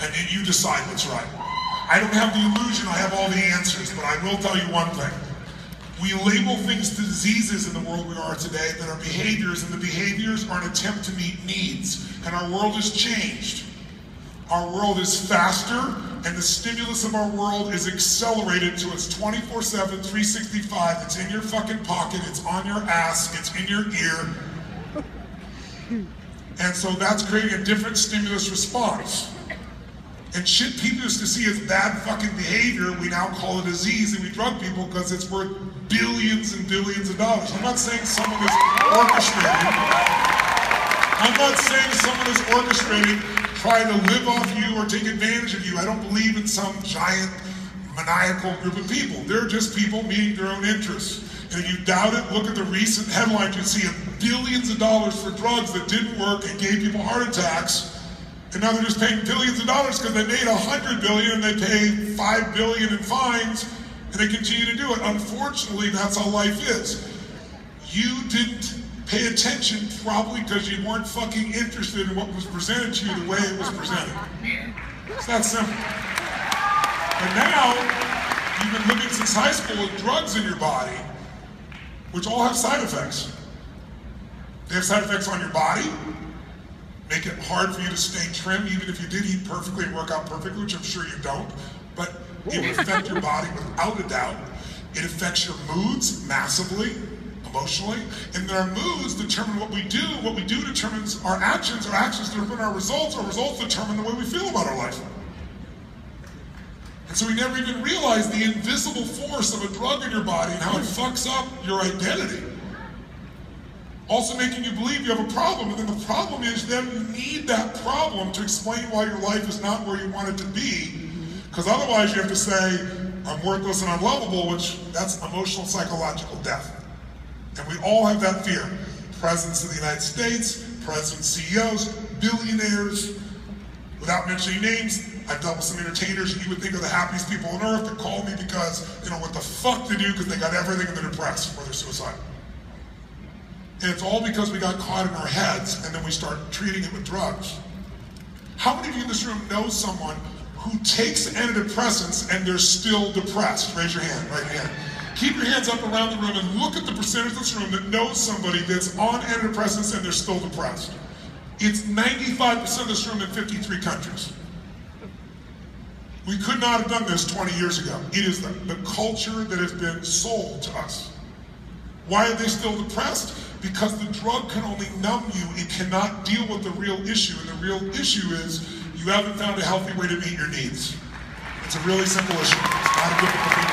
and then you decide what's right. I don't have the illusion I have all the answers, but I will tell you one thing. We label things to diseases in the world we are today that are behaviors, and the behaviors are an attempt to meet needs. And our world has changed. Our world is faster, and the stimulus of our world is accelerated to its 24/7, 365. It's in your fucking pocket, it's on your ass, it's in your ear. And so that's creating a different stimulus response. And shit people used to see as bad fucking behavior, we now call a disease, and we drug people because it's worth billions and billions of dollars. I'm not saying someone is orchestrated. I'm not saying someone is orchestrated trying to live off you or take advantage of you. I don't believe in some giant maniacal group of people. They're just people meeting their own interests. And if you doubt it, look at the recent headlines you see of billions of dollars for drugs that didn't work and gave people heart attacks. And now they're just paying billions of dollars because they made $100 billion and they pay $5 billion in fines, and they continue to do it. Unfortunately, that's how life is. You didn't pay attention probably because you weren't fucking interested in what was presented to you the way it was presented. It's that simple. But now, you've been living since high school with drugs in your body, which all have side effects. They have side effects on your body, make it hard for you to stay trim, even if you did eat perfectly and work out perfectly, which I'm sure you don't. But it will affect your body without a doubt. It affects your moods massively, emotionally. And then our moods determine what we do. What we do determines our actions determine our results determine the way we feel about our life. And so we never even realize the invisible force of a drug in your body and how it fucks up your identity. Also making you believe you have a problem, and then the problem is then you need that problem to explain why your life is not where you want it to be, because otherwise you have to say, I'm worthless and unlovable, which that's emotional psychological death. And we all have that fear. Presidents of the United States, presidents, CEOs, billionaires, without mentioning names, I've dealt with some entertainers and you would think are the happiest people on earth that call me because they know what the fuck to do because they got everything and they're depressed or they're suicidal. And it's all because we got caught in our heads and then we start treating it with drugs. How many of you in this room know someone who takes antidepressants and they're still depressed? Raise your hand, right hand. Keep your hands up around the room and look at the percentage of this room that knows somebody that's on antidepressants and they're still depressed. It's 95% of this room in 53 countries. We could not have done this 20 years ago. It is the culture that has been sold to us. Why are they still depressed? Because the drug can only numb you. It cannot deal with the real issue. And the real issue is you haven't found a healthy way to meet your needs. It's a really simple issue. It's not a difficult